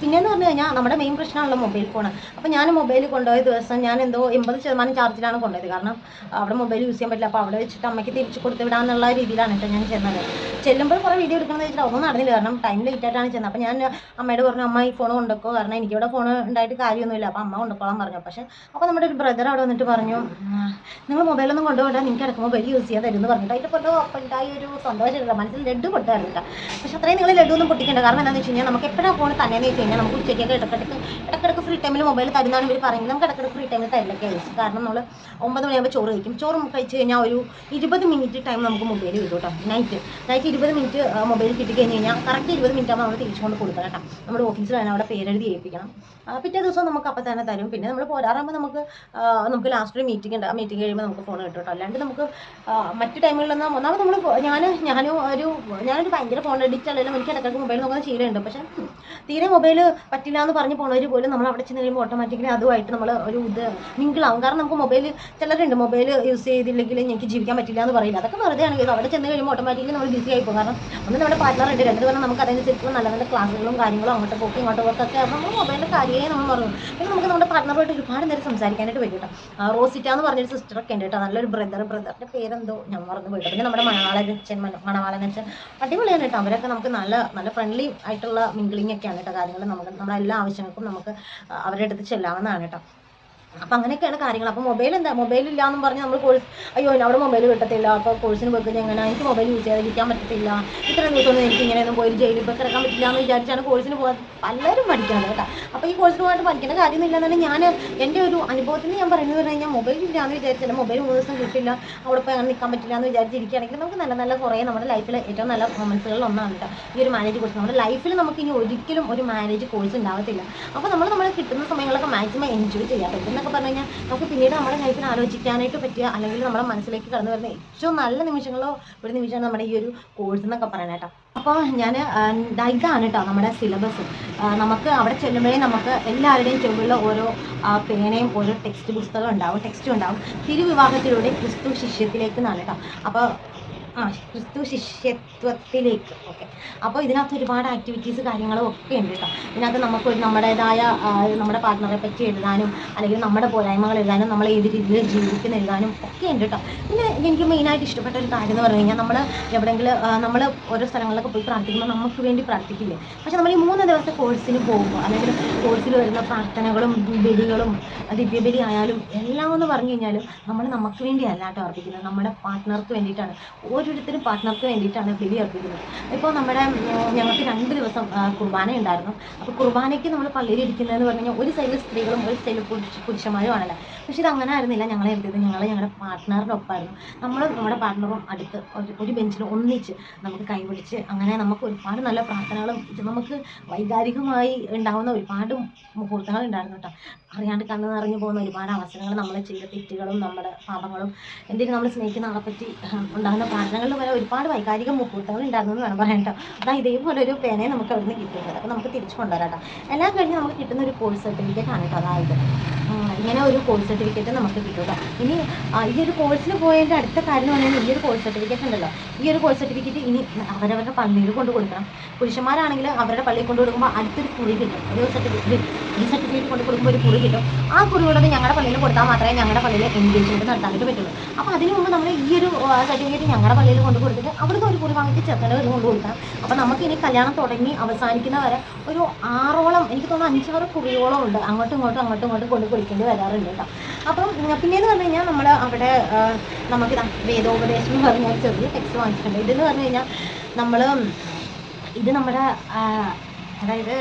പിന്നെയെന്ന് പറഞ്ഞു കഴിഞ്ഞാൽ നമ്മുടെ മെയിൻ പ്രശ്നമാണല്ലോ മൊബൈൽ ഫോൺ. അപ്പോൾ ഞാൻ മൊബൈൽ കൊണ്ടുപോയ ദിവസം ഞാൻ എന്തോ 80% ചാർജിലാണ് കൊണ്ടുപോയത്. കാരണം അവിടെ മൊബൈൽ യൂസ് ചെയ്യാൻ പറ്റില്ല. അപ്പോൾ അവിടെ വെച്ചിട്ട് അമ്മയ്ക്ക് തിരിച്ച് കൊടുത്ത് വിടാമെന്നുള്ള രീതിയിലാണ് കേട്ടോ ഞാൻ ചെന്നത്. ചെല്ലുമ്പോൾ കുറേ വീഡിയോ എടുക്കണമെന്ന് വെച്ചിട്ട് ഒന്നും നടന്നില്ല. കാരണം ടൈം ലേറ്റ് ആയിട്ടാണ് ചെന്നത്. അപ്പോൾ ഞാൻ അമ്മയോട് പറഞ്ഞു, അമ്മ ഈ ഫോൺ കൊണ്ടുക്കോ, കാരണം എനിക്കിവിടെ ഫോൺ ഉണ്ടായിട്ട് കാര്യമൊന്നുമില്ല. അപ്പോൾ അമ്മ കൊണ്ടുപോകാൻ പറഞ്ഞു. പക്ഷേ അപ്പോൾ നമ്മുടെ ഒരു ബ്രദർ അവിടെ വന്നിട്ട് പറഞ്ഞു, നിങ്ങൾ മൊബൈലൊന്നും കൊണ്ടുപോകണ്ട, നിങ്ങൾക്ക് ഇടയ്ക്ക് മൊബൈൽ യൂസ് ചെയ്യാൻ തരുമെന്ന് പറഞ്ഞിട്ട്. അതിൻ്റെ പോലെ അപ്പം ഉണ്ടായി ഒരു സന്തോഷമില്ല, മനസ്സിൽ ലഡ്ഡു പൊട്ടായിരുന്നില്ല. പക്ഷേ അത്രയും നിങ്ങൾ ലഡ്ഡു ഒന്നും പൊട്ടിക്കേണ്ട. കാരണം എന്താണെന്ന് വെച്ച് കഴിഞ്ഞാൽ നമുക്ക് എപ്പോഴാണ് ഫോൺ തന്നെയെന്ന് വെച്ച് കഴിഞ്ഞാൽ നമുക്ക് ഉച്ചയ്ക്കൊക്കെ ഇടയ്ക്കിടയ്ക്ക് ഫ്രീ ടൈമിൽ മൊബൈൽ തരുന്നതാണ് ഇവർ പറയുന്നത്. നമുക്ക് ഇടയ്ക്കിടയ്ക്ക് ഫ്രീ ടൈമിൽ തരില്ലൊക്കെ ആയിരിക്കും. കാരണം നമ്മൾ 9 മണിയാകുമ്പോൾ ചോറ് കഴിക്കും. ചോറ് കഴിച്ച് കഴിഞ്ഞാൽ ഒരു 20 മിനിറ്റ് ടൈം നമുക്ക് മൊബൈൽ കിട്ടും കേട്ടോ. നൈറ്റ് 20 മിനിറ്റ് മൊബൈൽ കിട്ടിക്കഴിഞ്ഞ് കഴിഞ്ഞാൽ കറക്റ്റ് 20 മിനിറ്റ് ആകുമ്പോൾ നമ്മൾ തിരിച്ചുകൊണ്ട് കൊടുക്കണം കേട്ടോ. നമ്മുടെ ഓഫീസിൽ തന്നെ അവിടെ പേരെഴുതി ഏൽപ്പിക്കണം. പിറ്റേ ദിവസം നമുക്ക് അപ്പം തന്നെ തരും. പിന്നെ നമ്മൾ പോരാറാകുമ്പോൾ നമുക്ക് ലാസ്റ്റ് ഒരു മീറ്റിംഗ് ഉണ്ട്. ആ മീറ്റിംഗ് കഴിയുമ്പോൾ നമുക്ക് ഫോൺ കിട്ടും കേട്ടോ. അല്ലാണ്ട് നമുക്ക് മറ്റു ടൈമുകളിലൊന്നും ഒന്നാമത് ഞാനൊരു ഭയങ്കര ഫോൺ അഡിക്റ്റ് അല്ലെങ്കിലും എനിക്ക് ഇടയ്ക്കിടയ്ക്ക് മൊബൈൽ നോക്കുന്ന ശീലമുണ്ട്. പക്ഷേ തീരെ മൊബൈൽ പറ്റില്ല എന്ന് പറഞ്ഞ് പോണവർ പോലും നമ്മൾ അവിടെ ചെന്ന് കഴിയുമ്പോൾ ഓട്ടോമാറ്റിക്കലി അതുമായിട്ട് നമ്മൾ ഒരു മിങ്കിളാവും. കാരണം നമുക്ക് മൊബൈൽ ചിലരുണ്ട് മൊബൈൽ യൂസ് ചെയ്തില്ലെങ്കിൽ എനിക്ക് ജീവിക്കാൻ പറ്റില്ല എന്ന് പറയില്ല. അതൊക്കെ വെറുതെയാണ്. അവിടെ ചെന്ന് കഴിയുമ്പോൾ ഓട്ടോമാറ്റിക്കലി നമ്മൾ ബിസി ആയിപ്പോൾ. കാരണം ഒന്ന് നമ്മുടെ പാർട്ട്ണർ ഉണ്ട്, രണ്ട് പറഞ്ഞാൽ നമുക്ക് അതനുസരിച്ച് നല്ല നല്ല ക്ലാസ്സുകളും കാര്യങ്ങളും അങ്ങോട്ട് പോക്കും ഇങ്ങോട്ട് പോക്കൊക്കെ നമ്മൾ മൊബൈലിൻ്റെ കാര്യമേ നമ്മൾ മറന്നു. പിന്നെ നമുക്ക് നമ്മുടെ പാർട്ട്ണറുമായിട്ട് ഒരുപാട് നേരം സംസാരിക്കാനായിട്ട് പറ്റും കേട്ടോ. റോസിറ്റ എന്ന് പറഞ്ഞൊരു സിസ്റ്ററൊക്കെ ഉണ്ട് കേട്ടോ. നല്ലൊരു ബ്രദറിൻ്റെ പേരെന്തോ ഞാൻ മറന്നു പോയിട്ട്. പിന്നെ നമ്മുടെ മണവാളനച്ഛൻ അടിപൊളിയാണ് കേട്ടോ. അവരൊക്കെ നമുക്ക് നല്ല നല്ല ഫ്രണ്ട്ലി ആയിട്ടുള്ള മിങ്കിളിംഗ് ഒക്കെയാണ് കേട്ടോ. കാര്യങ്ങൾ നമ്മുടെ എല്ലാ ആവശ്യങ്ങൾക്കും നമുക്ക് അവരുടെ അടുത്ത് ചെല്ലാവുന്നതാണ് കേട്ടോ. അപ്പം അങ്ങനെയൊക്കെയാണ് കാര്യങ്ങൾ. അപ്പോൾ മൊബൈലില്ല എന്നും പറഞ്ഞ് നമ്മൾ അയ്യോ അവിടെ മൊബൈൽ കിട്ടത്തില്ല, അപ്പോൾ കോഴ്സിന് പോയി കഴിഞ്ഞാൽ എങ്ങനെ എനിക്ക് മൊബൈൽ യൂസ് ചെയ്യാതിരിക്കാൻ പറ്റത്തില്ല, ഇത്രയും ദിവസമൊന്നും എനിക്ക് ഇങ്ങനെയൊന്നും പോയി ജയിലിൽ പോയി കിടക്കാൻ പറ്റില്ല എന്ന് വിചാരിച്ചാണ് കോഴ്സിന് പോകാൻ പലരും പഠിക്കുന്നത് കേട്ടോ. അപ്പോൾ ഈ കോഴ്സിന് പോയിട്ട് പഠിക്കേണ്ട കാര്യമൊന്നുമില്ല എന്നാണ് ഞാൻ എൻ്റെ ഒരു അനുഭവത്തിൽ ഞാൻ പറയുന്നത് പറഞ്ഞു കഴിഞ്ഞാൽ മൊബൈൽ ഇല്ലാന്ന് വിചാരിച്ചില്ല, മൊബൈൽ 3 ദിവസം കിട്ടില്ല, അവിടെ പോയി അങ്ങനെ നിൽക്കാൻ പറ്റില്ല എന്ന് വിചാരിച്ചിരിക്കുകയാണെങ്കിൽ നമുക്ക് നല്ല നല്ല കുറേ നമ്മുടെ ലൈഫിൽ ഏറ്റവും നല്ല മൊമെൻറ്റ്സുകളിൽ ഒന്നാണ് കേട്ടോ ഈ ഒരു മാരേജ് കോഴ്സ്. നമ്മുടെ ലൈഫിൽ നമുക്ക് ഇനി ഒരിക്കലും ഒരു മാരേജ് കോഴ്സ് ഉണ്ടാകത്തില്ല. അപ്പോൾ നമ്മൾ കിട്ടുന്ന സമയങ്ങളൊക്കെ മാക്സിമം എൻജോയ് ചെയ്യാൻ പറ്റും എന്നൊക്കെ പറഞ്ഞു കഴിഞ്ഞാൽ നമുക്ക് പിന്നീട് നമ്മുടെ ലൈഫിൽ ആലോചിക്കാനായിട്ട് പറ്റിയ അല്ലെങ്കിൽ നമ്മുടെ മനസ്സിലേക്ക് കടന്നു വരുന്ന ഏറ്റവും നല്ല നിമിഷങ്ങളോ ഒരു നിമിഷമാണ് നമ്മുടെ ഈ ഒരു കോഴ്സ് എന്നൊക്കെ പറയാനായിട്ടോ. അപ്പോൾ ഇതാണ് കേട്ടോ നമ്മുടെ സിലബസ്. നമുക്ക് അവിടെ ചെല്ലുമ്പോഴേ നമുക്ക് എല്ലാവരുടെയും ചെവിലുള്ള ഓരോ പേനയും ഓരോ ടെക്സ്റ്റ് പുസ്തകം ഉണ്ടാവും, ടെക്സ്റ്റും ഉണ്ടാവും. തിരുവിവാഹത്തിലൂടെ ക്രിസ്തു ശിഷ്യത്തിലേക്ക് എന്നാണ് കേട്ടോ. അപ്പോൾ ക്രിസ്തു ശിഷ്യത്വത്തിലേക്ക്. ഓക്കെ, അപ്പോൾ ഇതിനകത്ത് ഒരുപാട് ആക്ടിവിറ്റീസ് കാര്യങ്ങളും ഒക്കെ ഉണ്ട് കേട്ടോ. ഇതിനകത്ത് നമുക്ക് നമ്മുടേതായ നമ്മുടെ പാർട്ട്ണറെ പറ്റി എഴുതാനും അല്ലെങ്കിൽ നമ്മുടെ പോരായ്മകൾ എഴുതാനും നമ്മൾ ഏത് രീതിയിൽ ജീവിക്കുന്ന എഴുതാനും ഒക്കെ ഉണ്ട് കേട്ടോ. പിന്നെ എനിക്ക് മെയിനായിട്ട് ഇഷ്ടപ്പെട്ട ഒരു കാര്യം എന്ന് പറഞ്ഞു കഴിഞ്ഞാൽ നമ്മൾ എവിടെയെങ്കിലും നമ്മൾ ഓരോ സ്ഥലങ്ങളിലൊക്കെ പോയി പ്രാർത്ഥിക്കുമ്പോൾ നമുക്ക് വേണ്ടി പ്രാർത്ഥിക്കില്ലേ. പക്ഷെ നമ്മൾ ഈ 3 ദിവസത്തെ കോഴ്സിന് പോകുമ്പോൾ അല്ലെങ്കിൽ കോഴ്സിൽ വരുന്ന പ്രാർത്ഥനകളും ബലികളും ദിവ്യബലി ആയാലും എല്ലാം എന്ന് പറഞ്ഞു കഴിഞ്ഞാലും നമ്മൾ നമുക്ക് വേണ്ടിയല്ല കേട്ടോ അർപ്പിക്കുന്നത്, നമ്മുടെ പാർട്ട്ണർക്ക് വേണ്ടിയിട്ടാണ്. ഓരോരുത്തരും പാർട്ട്ണർക്ക് വേണ്ടിയിട്ടാണ് ബലി അർപ്പിക്കുന്നത്. ഇപ്പോൾ ഞങ്ങൾക്ക് 2 ദിവസം കുർബാന ഉണ്ടായിരുന്നു. അപ്പോൾ കുർബാനയ്ക്ക് നമ്മൾ പള്ളിയിൽ ഇരിക്കുന്നതെന്ന് പറഞ്ഞു കഴിഞ്ഞാൽ ഒരു സൈഡിൽ സ്ത്രീകളും ഒരു സൈഡിൽ പുരുഷന്മാരും ആണല്ലോ. പക്ഷേ ഇത് അങ്ങനെ ആയിരുന്നില്ല. ഞങ്ങളെ എടുത്തത് ഞങ്ങളുടെ പാർട്ട്ണറിൻ്റെ ഒപ്പമായിരുന്നു. നമ്മുടെ പാർട്ട്ണറും അടുത്ത് ഒരു ബെഞ്ചിൽ ഒന്നിച്ച് നമുക്ക് കൈപിടിച്ച് അങ്ങനെ നമുക്ക് ഒരുപാട് നല്ല പ്രാർത്ഥനകളും നമുക്ക് വൈകാരികമായി ഉണ്ടാകുന്ന ഒരുപാട് മുഹൂർത്തങ്ങൾ ഉണ്ടായിരുന്നു കേട്ടോ. അറിയാണ്ട് കണ്ണ് നിറഞ്ഞു പോകുന്ന ഒരുപാട് അവസരങ്ങൾ, നമ്മൾ ചെയ്ത തെറ്റുകളും നമ്മുടെ പാപങ്ങളും എന്തെങ്കിലും നമ്മൾ സ്നേഹിക്കുന്ന ആളെ പറ്റി ഉണ്ടാകുന്ന പ്രാർത്ഥനകളിൽ വരെ ഒരുപാട് വൈകാരിക മുഹൂർത്തങ്ങൾ ഉണ്ടായിരുന്നു എന്ന് വേണം പറയാൻ കേട്ടോ. അതായത് ഇതേപോലെ ഒരു പേനയെ നമുക്ക് അവിടെ നിന്ന് കിട്ടുന്നത്. അപ്പോൾ നമുക്ക് തിരിച്ചു കൊണ്ടുവരാം കേട്ടോ. എല്ലാം കഴിഞ്ഞ് നമുക്ക് കിട്ടുന്ന ഒരു കോഴ്സ് സർട്ടിഫിക്കറ്റ് ആണ് കേട്ടോ. അതായത് ഇങ്ങനെ ഒരു കോഴ്സ് സർട്ടിഫിക്കറ്റ് നമുക്ക് കിട്ടും കേട്ടോ. ഇനി ഈ ഒരു കോഴ്സിന് പോയതിൻ്റെ അടുത്ത കാര്യം എന്ന് പറഞ്ഞാൽ ഈ ഒരു കോഴ്സ് സർട്ടിഫിക്കറ്റ് ഉണ്ടല്ലോ, ഈ ഒരു കോഴ്സ് സർട്ടിഫിക്കറ്റ് ഇനി അവരവരുടെ പള്ളിയിൽ കൊണ്ട് കൊടുക്കണം. പുരുഷന്മാരാണെങ്കിൽ അവരുടെ പള്ളിയിൽ കൊണ്ട് കൊടുക്കുമ്പോൾ അടുത്തൊരു കുറി കിട്ടും. ഈ സർട്ടിഫിക്കറ്റ് കൊണ്ട് കൊടുക്കുമ്പോൾ ഒരു കുറി കിട്ടും. ആ കുറിയോടത് ഞങ്ങളുടെ പള്ളിയിൽ കൊടുത്താൽ മാത്രമേ ഞങ്ങളുടെ പള്ളിയിൽ എൻഗേജ്മെൻറ്റ് നടത്താനായിട്ട് പറ്റുള്ളൂ. അപ്പോൾ അതിന് മുമ്പ് നമ്മൾ ഈ ഒരു സർട്ടിഫിക്കറ്റ് ഞങ്ങളുടെ പള്ളിയിൽ കൊണ്ട് കൊടുത്തിട്ട് അവിടുന്ന് ഒരു കുറി വാങ്ങിച്ച് ചെറുക്കൻ്റെ ഇത് കൊണ്ട് കൊടുക്കണം. അപ്പോൾ നമുക്ക് ഇനി കല്യാണം തുടങ്ങി അവസാനിക്കുന്ന വരെ ഒരു 6ഓളം, എനിക്ക് തോന്നുന്നു 5-6 കുറിയോളം ഉണ്ട് അങ്ങോട്ടും ഇങ്ങോട്ടും കൊണ്ട് കൊടുക്കേണ്ടി വരാറുണ്ട് കേട്ടോ. അപ്പം പിന്നേന്ന് പറഞ്ഞു കഴിഞ്ഞാൽ നമ്മൾ അവിടെ നമുക്കിതാ വേദോപദേശം എന്ന് പറഞ്ഞാൽ ചെറിയ ടെക്സ്റ്റ് വാങ്ങിച്ചിട്ടുണ്ട്. ഇതെന്ന് പറഞ്ഞു കഴിഞ്ഞാൽ നമ്മൾ ഇത് നമ്മുടെ അതായത്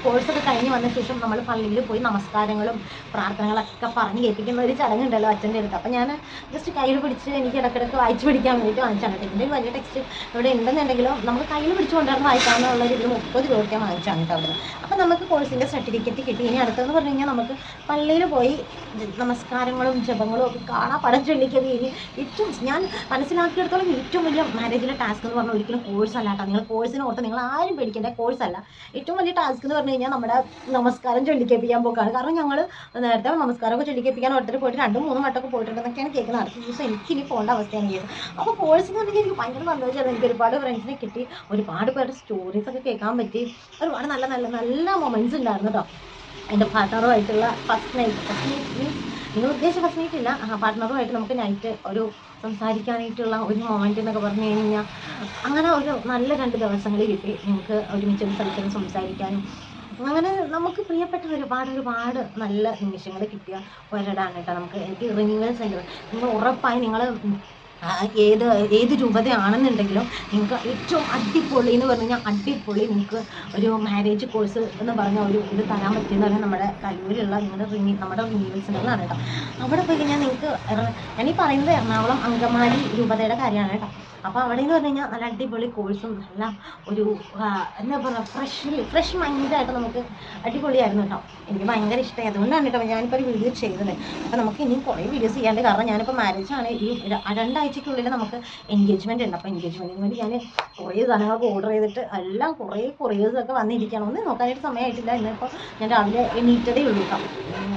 കോഴ്സൊക്കെ കഴിഞ്ഞ് വന്ന ശേഷം നമ്മൾ പള്ളിയിൽ പോയി നമസ്കാരങ്ങളും പ്രാർത്ഥനകളൊക്കെ പറഞ്ഞ് കേൾപ്പിക്കുന്ന ഒരു ചടങ്ങുണ്ടല്ലോ അച്ഛൻ്റെ അടുത്ത്. അപ്പോൾ ഞാൻ ജസ്റ്റ് കയ്യിൽ പിടിച്ച് എനിക്ക് ഇടയ്ക്കിടയ്ക്ക് വായിച്ച് പിടിക്കാൻ വേണ്ടിയിട്ട് വാങ്ങിച്ചാണ്. ഇതിൻ്റെ ഒരു വലിയ ടെക്സ്റ്റ് ഇവിടെ ഉണ്ടെന്നുണ്ടെങ്കിലും നമുക്ക് കയ്യിൽ പിടിച്ച് കൊണ്ടുവന്ന് വായിക്കാമെന്നുള്ള ഒരു 30 രൂപയ്ക്ക് വാങ്ങിച്ചാണ് കേട്ടോ അവിടെ. അപ്പോൾ നമുക്ക് കോഴ്സിൻ്റെ സർട്ടിഫിക്കറ്റ് കിട്ടി. ഇനി അടുത്തതെന്ന് പറഞ്ഞു കഴിഞ്ഞാൽ നമുക്ക് പള്ളിയിൽ പോയി നമസ്കാരങ്ങളും ജപങ്ങളും ഒക്കെ കാണാൻ പടം ചൊല്ലിക്കത്. ഇനി ഏറ്റവും ഞാൻ മനസ്സിലാക്കിയെടുത്തോളം ഏറ്റവും വലിയ മാരേജിലെ ടാസ്ക് എന്ന് പറഞ്ഞാൽ ഒരിക്കലും കോഴ്സ് അല്ല കേട്ടോ. നിങ്ങൾ കോഴ്സിന് ഓർത്ത് നിങ്ങൾ ആരും പേടിക്കേണ്ട, കോഴ്സല്ല. ഏറ്റവും വലിയ ടാസ്ക് എന്ന് പറഞ്ഞു കഴിഞ്ഞാൽ നമ്മുടെ നമസ്കാരം ചൊല്ലിക്കേൽപ്പിക്കാൻ പോക്കാണ്. കാരണം ഞങ്ങൾ നേരത്തെ നമസ്കാരമൊക്കെ ചൊല്ലിക്കേൽപ്പിക്കാൻ ഓരോരുത്തർ പോയിട്ട് 2-3 വട്ടമൊക്കെ പോയിട്ടുണ്ടെന്നൊക്കെയാണ് കേൾക്കുന്നത്. അടുത്ത ദിവസം എനിക്കിനി പോകേണ്ട അവസ്ഥയാണ് ചെയ്യുന്നത്. അപ്പോൾ കോഴ്സ് എന്ന് പറഞ്ഞാൽ എനിക്ക് ഭയങ്കര സന്തോഷമാണ്. എനിക്ക് ഒരുപാട് ഫ്രണ്ട്സിനെ കിട്ടി, ഒരുപാട് പേരുടെ സ്റ്റോറീസൊക്കെ കേൾക്കാൻ പറ്റി, ഒരുപാട് നല്ല നല്ല നല്ല മൊമെൻറ്റ്സ് ഉണ്ടായിരുന്നു കേട്ടോ. എൻ്റെ പാർട്ട്ണറുമായിട്ടുള്ള ഫസ്റ്റ് നൈറ്റ് മീൻസ് നിങ്ങൾ ഉദ്ദേശിച്ച ഫസ്റ്റ് നൈറ്റ് ഇല്ല, പാർട്ട്ണറുമായിട്ട് നമുക്ക് നൈറ്റ് ഒരു സംസാരിക്കാനായിട്ടുള്ള ഒരു മൊമെൻ്റ് എന്നൊക്കെ പറഞ്ഞു കഴിഞ്ഞാൽ അങ്ങനെ ഒരു നല്ല 2 ദിവസങ്ങൾ കിട്ടി. നിങ്ങൾക്ക് ഒരുമിച്ച് ഒരു സ്ഥലത്ത് സംസാരിക്കാനും അങ്ങനെ നമുക്ക് പ്രിയപ്പെട്ട ഒരുപാട് നല്ല നിമിഷങ്ങൾ കിട്ടിയ ഒരിടാണ് കേട്ടോ. നമുക്ക് എനിക്ക് റിന്യൂവൽ സെൻറ്റർ നിങ്ങൾ ഉറപ്പായി നിങ്ങൾ ഏത് രൂപതയാണെന്നുണ്ടെങ്കിലും നിങ്ങൾക്ക് ഏറ്റവും അടിപൊളി എന്ന് പറഞ്ഞു കഴിഞ്ഞാൽ അടിപൊളി നിങ്ങൾക്ക് ഒരു മാരേജ് കോഴ്സ് എന്ന് പറഞ്ഞ ഒരു ഇത് തരാൻ പറ്റിയെന്ന് പറഞ്ഞാൽ നമ്മുടെ കല്ലൂരിലുള്ള നമ്മുടെ റിന്യൂവൽ സെൻ്ററിലാണ് കേട്ടോ. അവിടെ പോയി കഴിഞ്ഞാൽ നിങ്ങൾക്ക് ഞാനീ പറയുന്നത് എറണാകുളം അങ്കമാലി രൂപതയുടെ കാര്യമാണ് കേട്ടോ. അപ്പോൾ അവിടെ എന്ന് പറഞ്ഞു കഴിഞ്ഞാൽ നല്ല അടിപൊളി കോഴ്സും നല്ല ഒരു എന്താ പറയുക ഫ്രഷ് മൈൻഡായിട്ട് നമുക്ക് അടിപൊളിയായിരുന്നു കേട്ടോ. എനിക്ക് ഭയങ്കര ഇഷ്ടമായി. അതുകൊണ്ടാണ് കേട്ടോ ഞാനിപ്പോൾ ഒരു വീഡിയോ ചെയ്തത്. അപ്പോൾ നമുക്ക് ഇനിയും കുറേ വീഡിയോസ് ചെയ്യാണ്ട്, കാരണം ഞാനിപ്പോൾ മാരേജാണ്. ഈ 2 ആഴ്ചയ്ക്കുള്ളിൽ നമുക്ക് എൻഗേജ്മെൻറ്റ് ഉണ്ട്. അപ്പോൾ എൻഗേജ്മെൻറ്റിന് വേണ്ടി ഞാൻ കുറേ സാധനങ്ങളൊക്കെ ഓർഡർ ചെയ്തിട്ട് എല്ലാം കുറേ കൊറിയേഴ്സൊക്കെ വന്നിരിക്കുകയാണ്. ഒന്നും നോക്കാനായിട്ട് സമയമായിട്ടില്ല. ഇന്നിപ്പോൾ ഞാൻ രാവിലെ എണീറ്റതേ ഉള്ളൂ കേട്ടോ.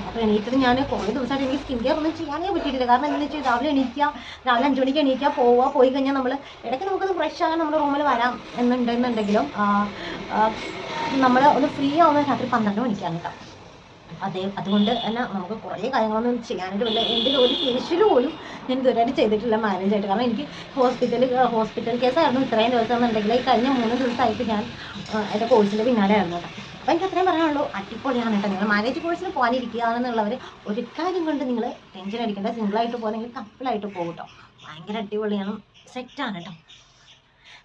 അപ്പോൾ എണീറ്റത് ഞാൻ കുറേ ദിവസമായിട്ട് എനിക്ക് സ്കിൻ കെയർ ഒന്നും ചെയ്യാനേ പറ്റിയിട്ടില്ല. കാരണം എന്താണെന്ന് വെച്ചാൽ രാവിലെ 5 മണിക്ക് എണീക്കുക, പോയി കഴിഞ്ഞാൽ നമ്മൾ ഇടയ്ക്ക് നമുക്കൊന്ന് ഫ്രഷ് ആകാൻ നമ്മുടെ റൂമിൽ വരാം എന്നുണ്ടെന്നുണ്ടെങ്കിലും നമ്മൾ ഒന്ന് ഫ്രീ ആവുന്നത് രാത്രി 12 മണിക്കാണ് കേട്ടോ. അതുകൊണ്ട് തന്നെ നമുക്ക് കുറേ കാര്യങ്ങളൊന്നും ചെയ്യാനായിട്ടുമില്ല. എൻ്റെ ഒരു ഫേഷ്യൽ പോലും ഞാൻ ഇതുവരെയായിട്ട് ചെയ്തിട്ടില്ല മാരേജായിട്ട്. കാരണം എനിക്ക് ഹോസ്പിറ്റൽ കേസായിരുന്നു ഇത്രയും ദിവസം എന്നുണ്ടെങ്കിൽ ഈ കഴിഞ്ഞ 3 ദിവസമായിട്ട് ഞാൻ എൻ്റെ കോഴ്സിൻ്റെ പിന്നാലെ ആയിരുന്നു കേട്ടോ. അപ്പോൾ എനിക്ക് അത്രയും പറയാനുള്ളൂ, അടിപൊളിയാണ് കേട്ടോ. നിങ്ങൾ മാരേജ് കോഴ്സിന് പോകാനിരിക്കുകയാണെന്നുള്ളവർ ഒരു കാര്യം കൊണ്ട് നിങ്ങൾ ടെൻഷൻ അടിക്കേണ്ട. സിംഗിളായിട്ട് പോകുന്നെങ്കിൽ കപ്പിളായിട്ട് പോകും കേട്ടോ. ഭയങ്കര അടിപൊളിയാണ്, സെറ്റാണ് കേട്ടോ.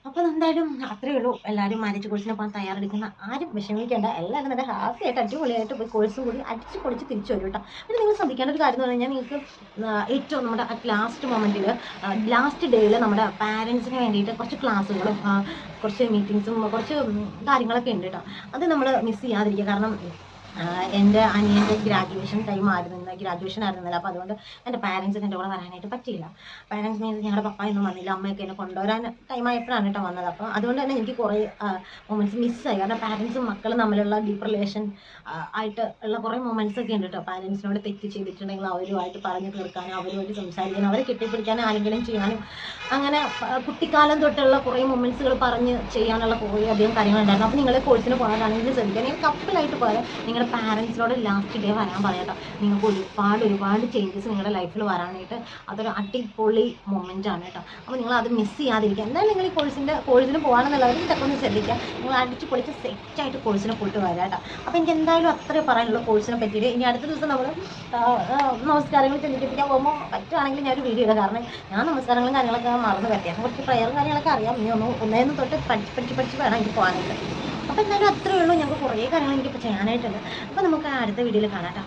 അപ്പോൾ എന്തായാലും അത്രയേ ഉള്ളൂ. എല്ലാവരും മാരേജ് കോഴ്സിന് പോകാൻ തയ്യാറെടുക്കുന്ന ആരും വിഷമിക്കേണ്ട. എല്ലാവരും നല്ല ഹാപ്പി ആയിട്ട് അടിപൊളിയായിട്ട് പോയി കോഴ്സും കൂടി അടിച്ച് പൊളിച്ച് തിരിച്ചു വരും കേട്ടോ. പിന്നെ നിങ്ങൾ ശ്രദ്ധിക്കേണ്ട ഒരു കാര്യം എന്ന് പറഞ്ഞു കഴിഞ്ഞാൽ നിങ്ങൾക്ക് ഏറ്റവും നമ്മുടെ ലാസ്റ്റ് മൊമെൻറ്റിൽ ലാസ്റ്റ് ഡേയിൽ നമ്മുടെ പാരൻസിന് വേണ്ടിയിട്ട് കുറച്ച് ക്ലാസ്സുകളും കുറച്ച് മീറ്റിങ്സും കുറച്ച് കാര്യങ്ങളൊക്കെ ഉണ്ട് കേട്ടോ. അത് നമ്മൾ മിസ് ചെയ്യാതിരിക്കുക. കാരണം എൻ്റെ അനിയൻ്റെ ഗ്രാജുവേഷൻ ആയിരുന്നില്ല. അപ്പോൾ അതുകൊണ്ട് എൻ്റെ പാരൻസിന് എൻ്റെ കൂടെ വരാനായിട്ട് പറ്റിയില്ല. പാരൻസ് മീൻസ് ഞങ്ങളുടെ പപ്പ ഒന്നും വന്നില്ല, അമ്മയൊക്കെ എന്നെ കൊണ്ടുവരാൻ ടൈമായപ്പോഴാണ് കേട്ടോ വന്നത്. അപ്പോൾ അതുകൊണ്ട് തന്നെ എനിക്ക് കുറേ മൊമെൻറ്റ്സ് മിസ്സായി. കാരണം പാരൻസും മക്കളും തമ്മിലുള്ള ഡീപ്പ് റിലേഷൻ ആയിട്ട് ഉള്ള കുറേ മൊമെൻറ്റ്സ് ഒക്കെ ഉണ്ട് കേട്ടോ. പാരൻസിനോട് തെറ്റ് ചെയ്തിട്ടുണ്ടെങ്കിൽ അവരുമായിട്ട് പറഞ്ഞു തീർക്കാനും അവരുമായിട്ട് സംസാരിക്കാനും അവരെ കെട്ടിപ്പിടിക്കാനും ആരെങ്കിലും ചെയ്യാനും അങ്ങനെ കുട്ടിക്കാലം തൊട്ടുള്ള കുറേ മൊമെൻറ്റ്സുകൾ പറഞ്ഞ് ചെയ്യാനുള്ള കുറേ അധികം കാര്യങ്ങളുണ്ടായിരുന്നു. അപ്പോൾ നിങ്ങൾ കോഴ്സിന് പോകാനാണെങ്കിൽ ശ്രദ്ധിക്കുക. നിങ്ങൾ കപ്പിളായിട്ട് പോയാൽ നിങ്ങളുടെ പാരൻസിനോട് ലാസ്റ്റ് ഡേ വരാൻ പറയാട്ടോ. നിങ്ങൾക്ക് ഒരുപാട് ചേഞ്ചസ് നിങ്ങളുടെ ലൈഫിൽ വരാനായിട്ട് അതൊരു അടിപൊളി മൊമെൻ്റാണ് കേട്ടോ. അപ്പോൾ നിങ്ങൾ അത് മിസ് ചെയ്യാതിരിക്കുക. എന്തായാലും നിങ്ങൾ ഈ കോഴ്സിന് പോകാമെന്നുള്ളവർ ഇതൊക്കെ ഒന്ന് ശ്രദ്ധിക്കുക. നിങ്ങൾ അടിച്ച് പൊളിച്ച് സെറ്റായിട്ട് കോഴ്സിന് പോയിട്ട് വരാം കേട്ടോ. അപ്പോൾ എനിക്ക് എന്തായാലും അത്രേ പറയാനുള്ളൂ കോഴ്സിനെ പറ്റിയിട്ട്. ഇനി അടുത്ത ദിവസം നമ്മൾ നമസ്കാരങ്ങൾ ചെല്ലിപ്പിക്കാൻ പോകുമ്പോൾ പറ്റുകയാണെങ്കിൽ ഞാനൊരു വീഡിയോ ഇടാം. കാരണം ഞാൻ നമസ്കാരങ്ങളും കാര്യങ്ങളൊക്കെ മറന്നു പറ്റിയ കുറച്ച് പ്രയറും കാര്യങ്ങളൊക്കെ അറിയാം. ഇനി ഒന്നേന്ന് തൊട്ട് പഠിച്ച് വേണം എനിക്ക് പോകാനായിട്ട്. അപ്പോൾ എന്തായാലും അത്രയേ ഉള്ളൂ. ഞങ്ങൾക്ക് കുറേ കാര്യങ്ങൾ എനിക്കിപ്പോൾ ചെയ്യാനായിട്ടുണ്ട്. അപ്പോൾ നമുക്ക് അടുത്ത വീഡിയോയിൽ കാണാം കേട്ടോ.